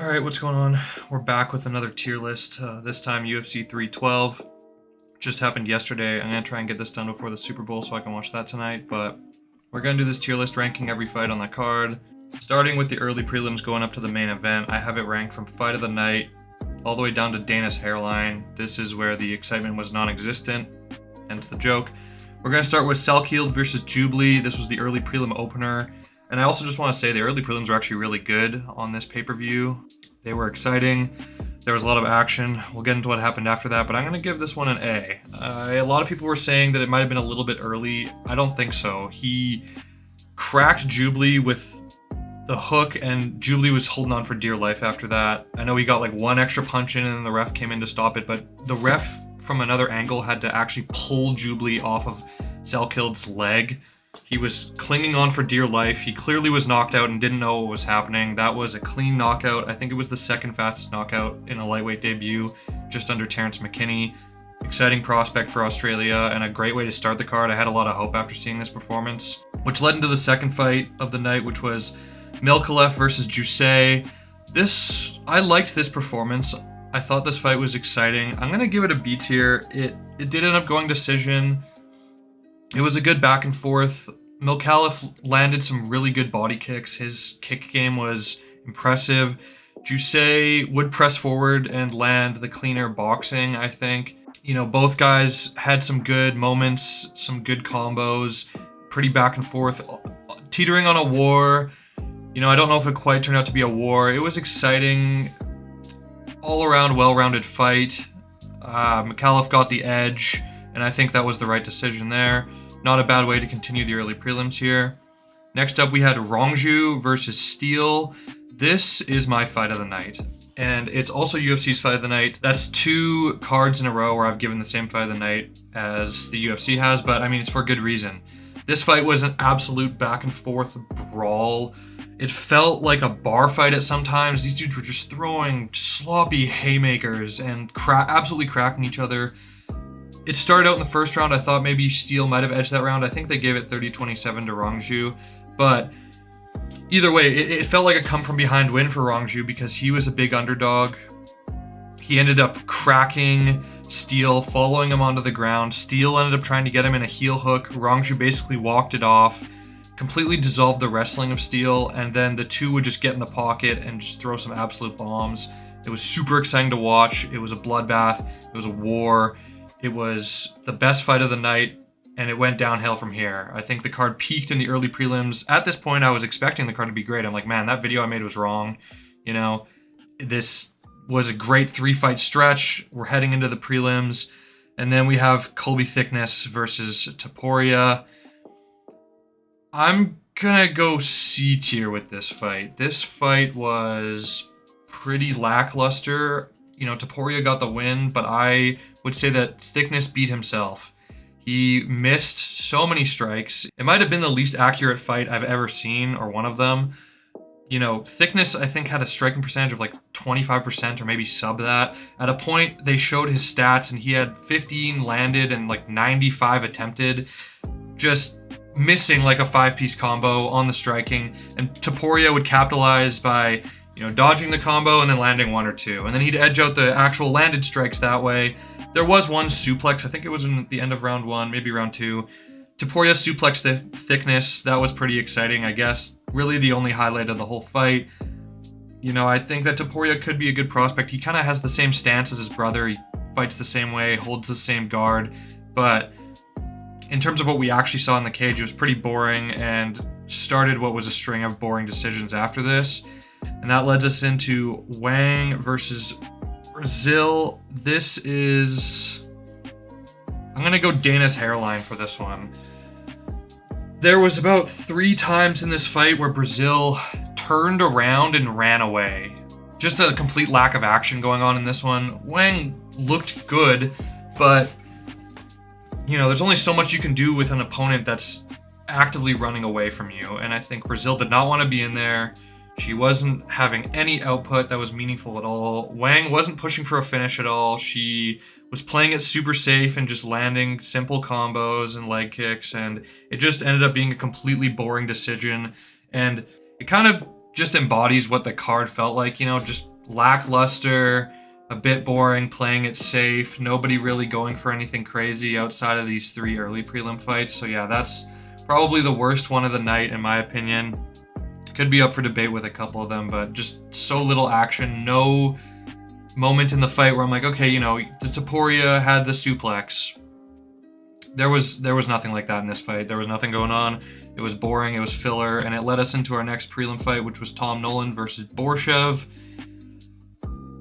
All right, what's going on? We're back with another tier list. This time UFC 312. Just happened yesterday. I'm going to try and get this done before the Super Bowl so I can watch that tonight. But we're going to do this tier list ranking every fight on the card. Starting with the early prelims going up to the main event. I have it ranked from fight of the night all the way down to Dana's hairline. This is where the excitement was non-existent, hence the joke. We're going to start with Salkield versus Jubilee. This was the early prelim opener. And I also just want to say the early prelims were actually really good on this pay-per-view. They were exciting. There was a lot of action. We'll get into what happened after that, but I'm going to give this one an A. A lot of people were saying that it might have been a little bit early. I don't think so. He cracked Jubilee with the hook, and Jubilee was holding on for dear life after that. I know he got like one extra punch in, and then the ref came in to stop it, but the ref from another angle had to actually pull Jubilee off of Salkild's leg. He was clinging on for dear life. He clearly was knocked out and didn't know what was happening. That was a clean knockout. I think it was the second fastest knockout in a lightweight debut, just under Terrence McKinney. Exciting prospect for Australia and a great way to start the card. I had a lot of hope after seeing this performance, which led into the second fight of the night, which was Milkalev versus Jusei. I liked this performance. I thought this fight was exciting. I'm going to give it a B tier. It did end up going decision. It was a good back and forth. Milkalev landed some really good body kicks. His kick game was impressive. Jusei would press forward and land the cleaner boxing, I think. You know, both guys had some good moments, some good combos, pretty back and forth, teetering on a war. You know, I don't know if it quite turned out to be a war. It was exciting, all-around well-rounded fight. Milkalev got the edge, and I think that was the right decision there. Not a bad way to continue the early prelims here. Next up, we had Rongju versus Steele. This is my fight of the night, and it's also UFC's fight of the night. That's two cards in a row where I've given the same fight of the night as the UFC has, but I mean, it's for good reason. This fight was an absolute back and forth brawl. It felt like a bar fight at some times. These dudes were just throwing sloppy haymakers and absolutely cracking each other. It started out in the first round. I thought maybe Steele might have edged that round. I think they gave it 30-27 to Rongju. But either way, it felt like a come-from-behind win for Rongju because he was a big underdog. He ended up cracking Steele, following him onto the ground. Steele ended up trying to get him in a heel hook. Rongju basically walked it off, completely dissolved the wrestling of Steele, and then the two would just get in the pocket and just throw some absolute bombs. It was super exciting to watch. It was a bloodbath. It was a war. It was the best fight of the night, and it went downhill from here. I think the card peaked in the early prelims. At this point, I was expecting the card to be great. I'm like, man, that video I made was wrong. You know, this was a great three-fight stretch. We're heading into the prelims, and then we have Colby Thickness versus Topuria. I'm gonna go C tier with this fight. This fight was pretty lackluster. You know, Topuria got the win, but I would say that Thickness beat himself. He missed so many strikes. It might have been the least accurate fight I've ever seen, or one of them. You know, Thickness, I think, had a striking percentage of like 25% or maybe sub that. At a point, they showed his stats, and he had 15 landed and like 95 attempted. Just missing like a five-piece combo on the striking. And Topuria would capitalize by, you know, dodging the combo and then landing one or two. And then he'd edge out the actual landed strikes that way. There was one suplex. I think it was in the end of round one, maybe round two. Topuria suplexed the Thickness. That was pretty exciting, I guess. Really the only highlight of the whole fight. You know, I think that Topuria could be a good prospect. He kind of has the same stance as his brother. He fights the same way, holds the same guard. But in terms of what we actually saw in the cage, it was pretty boring and started what was a string of boring decisions after this. And that leads us into Wang versus Brazil. This is... I'm going to go Dana's hairline for this one. There was about 3 times in this fight where Brazil turned around and ran away. Just a complete lack of action going on in this one. Wang looked good, but you know, there's only so much you can do with an opponent that's actively running away from you. And I think Brazil did not want to be in there. She wasn't having any output that was meaningful at all. Wang wasn't pushing for a finish at all. She was playing it super safe and just landing simple combos and leg kicks, and it just ended up being a completely boring decision. And it kind of just embodies what the card felt like, you know, just lackluster, a bit boring, playing it safe. Nobody really going for anything crazy outside of these 3 early prelim fights. So yeah, that's probably the worst one of the night in my opinion. Could be up for debate with a couple of them, but just so little action. No moment in the fight where I'm like, okay, you know, the Topuria had the suplex. There was nothing like that in this fight. There was nothing going on. It was boring. It was filler, and it led us into our next prelim fight, which was Tom Nolan versus Borshev.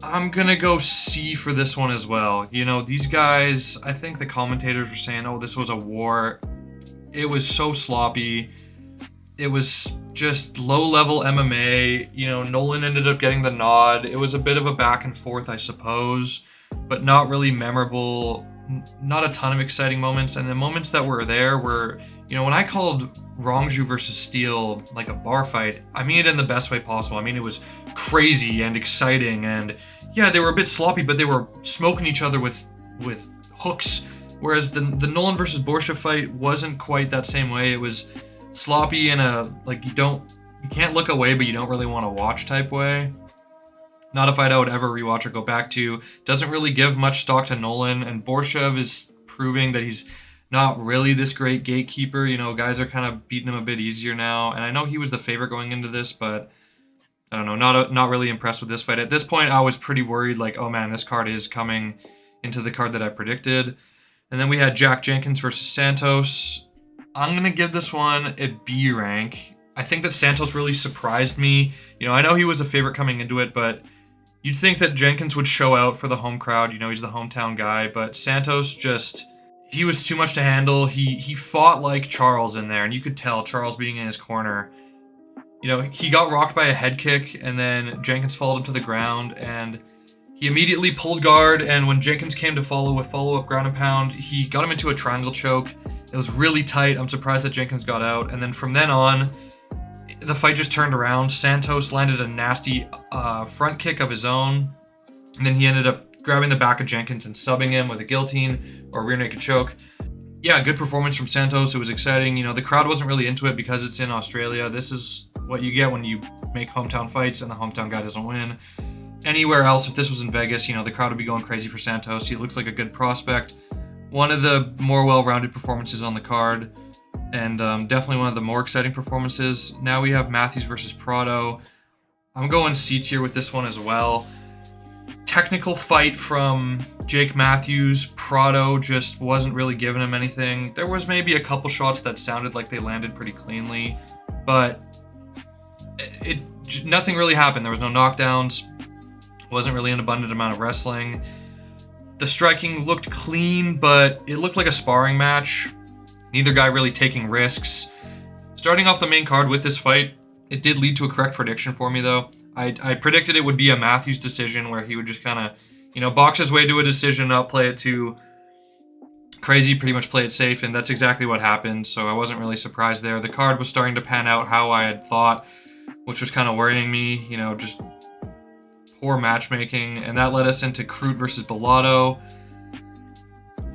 I'm gonna go C for this one as well. You know, these guys, I think the commentators were saying, oh, this was a war. It was so sloppy. It was just low-level MMA. You know, Nolan ended up getting the nod. It was a bit of a back and forth, I suppose, but not really memorable. Not a ton of exciting moments. And the moments that were there were, you know, when I called Rongju versus Steele like a bar fight, I mean it in the best way possible. I mean, it was crazy and exciting, and yeah, they were a bit sloppy, but they were smoking each other with hooks. Whereas the Nolan versus Borshev fight wasn't quite that same way. It was sloppy in a, like, you can't look away, but you don't really want to watch type way. Not a fight I would ever rewatch or go back to. Doesn't really give much stock to Nolan, and Borshev is proving that he's not really this great gatekeeper. You know, guys are kind of beating him a bit easier now, and I know he was the favorite going into this, but I don't know, not really impressed with this fight. At this point, I was pretty worried, like, oh man, this card is coming into the card that I predicted. And then we had Jack Jenkins versus Santos. I'm going to give this one a B rank. I think that Santos really surprised me. You know, I know he was a favorite coming into it, but you'd think that Jenkins would show out for the home crowd. You know, he's the hometown guy, but Santos just, he was too much to handle. He fought like Charles in there, and you could tell Charles being in his corner. You know, he got rocked by a head kick, and then Jenkins followed him to the ground, and he immediately pulled guard, and when Jenkins came to follow with follow-up ground and pound, he got him into a triangle choke. It was really tight. I'm surprised that Jenkins got out. And then from then on, the fight just turned around. Santos landed a nasty front kick of his own, and then he ended up grabbing the back of Jenkins and subbing him with a guillotine or rear naked choke. Yeah, good performance from Santos. It was exciting. You know, the crowd wasn't really into it because it's in Australia. This is what you get when you make hometown fights and the hometown guy doesn't win. Anywhere else, if this was in Vegas, you know, the crowd would be going crazy for Santos. He looks like a good prospect. One of the more well-rounded performances on the card, and definitely one of the more exciting performances. Now we have Matthews versus Prado. I'm going C tier with this one as well. Technical fight from Jake Matthews. Prado just wasn't really giving him anything. There was maybe a couple shots that sounded like they landed pretty cleanly, but nothing really happened. There was no knockdowns. Wasn't really an abundant amount of wrestling. The striking looked clean, but it looked like a sparring match. Neither guy really taking risks. Starting off the main card with this fight, it did lead to a correct prediction for me, though. I predicted it would be a Matthews decision where he would just kind of, you know, box his way to a decision, not play it too crazy, pretty much play it safe, and that's exactly what happened, so I wasn't really surprised there. The card was starting to pan out how I had thought, which was kind of worrying me, you know, just poor matchmaking, and that led us into Crute versus Bellato.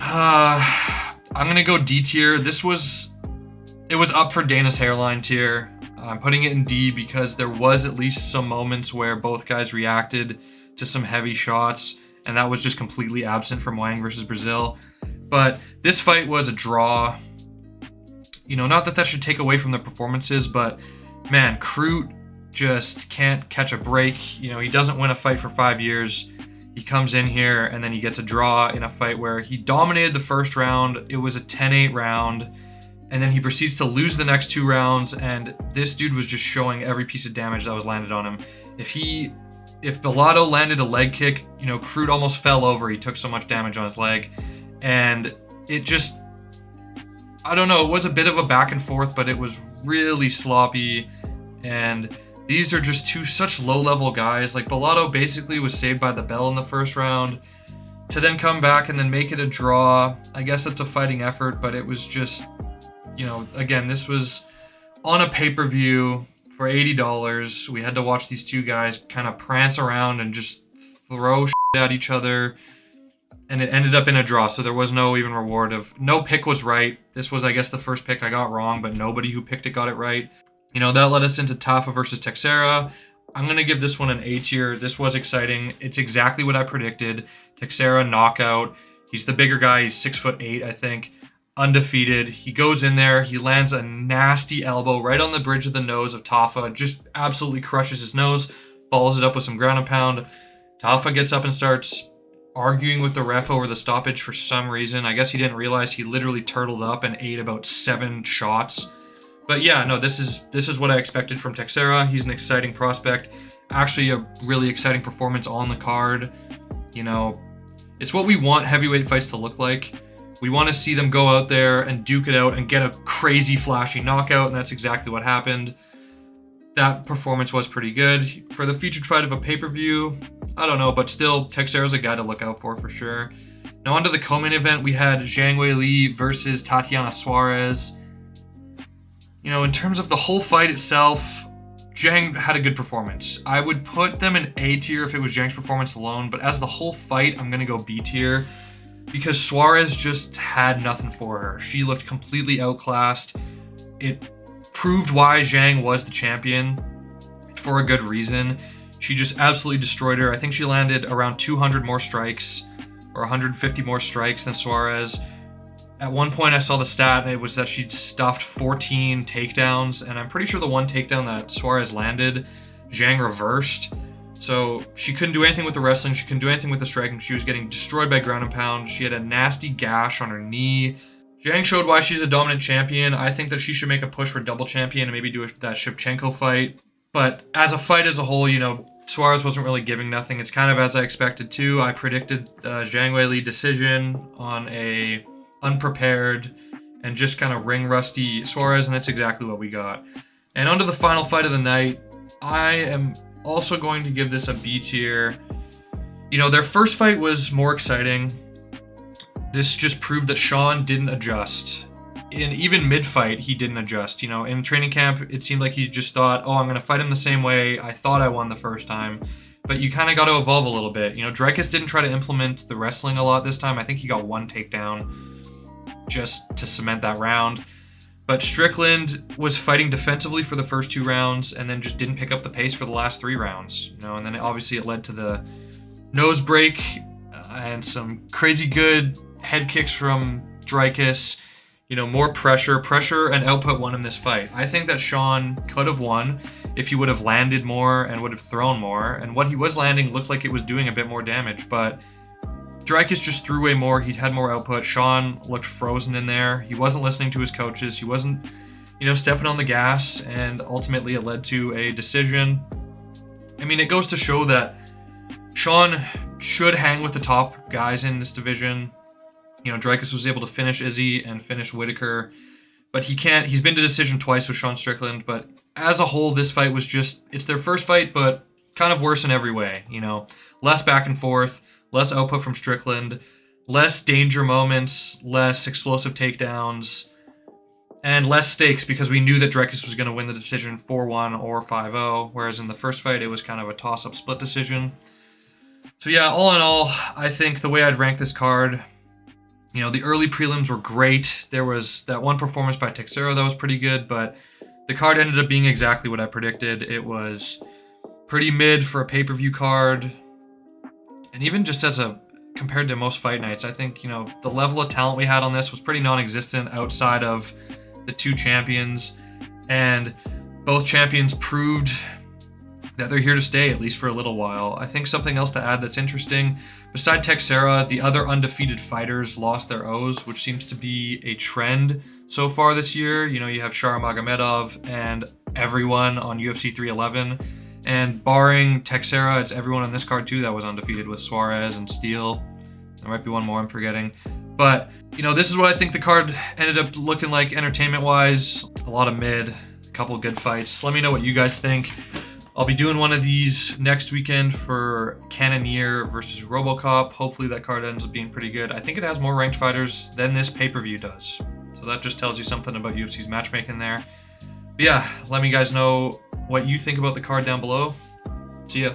I'm gonna go D tier. It was up for Dana's hairline tier. I'm putting it in D because there was at least some moments where both guys reacted to some heavy shots, and that was just completely absent from Wang versus Brazil. But this fight was a draw. You know, not that that should take away from the performances, but man, Crute just can't catch a break. You know, he doesn't win a fight for 5 years. He comes in here and then he gets a draw in a fight where he dominated the first round. It was a 10-8 round, and then he proceeds to lose the next 2 rounds, and this dude was just showing every piece of damage that was landed on him. If Bellato landed a leg kick, you know, Crute almost fell over. He took so much damage on his leg, and it just, I don't know, it was a bit of a back and forth, but it was really sloppy, and these are just two such low-level guys. Like, Bellato basically was saved by the bell in the first round to then come back and then make it a draw. I guess it's a fighting effort, but it was just, you know, again, this was on a pay-per-view for $80. We had to watch these two guys kind of prance around and just throw shit at each other, and it ended up in a draw, so there was no even reward of, no pick was right. This was, I guess, the first pick I got wrong, but nobody who picked it got it right. You know, that led us into Tafa versus Texera. I'm going to give this one an A tier. This was exciting. It's exactly what I predicted. Teixeira knockout. He's the bigger guy. He's 6'8", I think. Undefeated. He goes in there. He lands a nasty elbow right on the bridge of the nose of Tafa. Just absolutely crushes his nose. Follows it up with some ground and pound. Tafa gets up and starts arguing with the ref over the stoppage for some reason. I guess he didn't realize he literally turtled up and ate about 7 shots. But yeah, no, this is what I expected from Teixeira. He's an exciting prospect. Actually, a really exciting performance on the card. You know, it's what we want heavyweight fights to look like. We want to see them go out there and duke it out and get a crazy, flashy knockout, and that's exactly what happened. That performance was pretty good. For the featured fight of a pay-per-view, I don't know, but still, Teixeira's a guy to look out for sure. Now onto the co-main event, we had Zhang Weili versus Tatiana Suarez. You know, in terms of the whole fight itself, Zhang had a good performance. I would put them in A tier if it was Zhang's performance alone, but as the whole fight, I'm going to go B tier because Suarez just had nothing for her. She looked completely outclassed. It proved why Zhang was the champion for a good reason. She just absolutely destroyed her. I think she landed around 200 more strikes or 150 more strikes than Suarez. At one point I saw the stat and it was that she'd stuffed 14 takedowns, and I'm pretty sure the one takedown that Suarez landed, Zhang reversed. So she couldn't do anything with the wrestling, she couldn't do anything with the striking. She was getting destroyed by ground and pound. She had a nasty gash on her knee. Zhang showed why she's a dominant champion. I think that she should make a push for double champion and maybe do that Shevchenko fight. But as a fight as a whole, you know, Suarez wasn't really giving nothing. It's kind of as I expected too. I predicted Zhang Weili decision on a unprepared and just kind of ring rusty Suarez, and that's exactly what we got. And onto the final fight of the night, I am also going to give this a B tier. You know, their first fight was more exciting. This just proved that Sean didn't adjust. And even mid-fight, he didn't adjust. You know, in training camp, it seemed like he just thought, oh, I'm going to fight him the same way I thought I won the first time. But you kind of got to evolve a little bit. You know, Dreykus didn't try to implement the wrestling a lot this time. I think he got one takedown just to cement that round. But Strickland was fighting defensively for the first 2 rounds and then just didn't pick up the pace for the last 3 rounds. You know, and then obviously it led to the nose break and some crazy good head kicks from Dreykus. You know, more pressure and output won him this fight. I think that Sean could have won if he would have landed more and would have thrown more. And what he was landing looked like it was doing a bit more damage, but Dreykus just threw way more. He'd had more output. Sean looked frozen in there. He wasn't listening to his coaches. He wasn't, you know, stepping on the gas, and ultimately it led to a decision. I mean, it goes to show that Sean should hang with the top guys in this division. You know, Dreykus was able to finish Izzy and finish Whitaker, but he can't. He's been to decision twice with Sean Strickland, but as a whole, this fight was just, it's their first fight, but kind of worse in every way. You know, less back and forth, less output from Strickland, less danger moments, less explosive takedowns, and less stakes because we knew that Dreykus was going to win the decision 4-1 or 5-0, whereas in the first fight, it was kind of a toss-up split decision. So yeah, all in all, I think the way I'd rank this card, you know, the early prelims were great. There was that one performance by Teixeira that was pretty good, but the card ended up being exactly what I predicted. It was pretty mid for a pay-per-view card. And even just as compared to most fight nights, I think, you know, the level of talent we had on this was pretty non-existent outside of the 2 champions. And both champions proved that they're here to stay, at least for a little while. I think something else to add that's interesting, beside Teixeira, the other undefeated fighters lost their O's, which seems to be a trend so far this year. You know, you have Shara Magomedov and everyone on UFC 311. And barring Teixeira, it's everyone on this card too that was undefeated, with Suarez and Steele. There might be one more I'm forgetting. But, you know, this is what I think the card ended up looking like entertainment-wise. A lot of mid, a couple of good fights. Let me know what you guys think. I'll be doing one of these next weekend for Cannonier versus RoboCop. Hopefully that card ends up being pretty good. I think it has more ranked fighters than this pay-per-view does. So that just tells you something about UFC's matchmaking there. But yeah, let me guys know what you think about the card down below. See ya.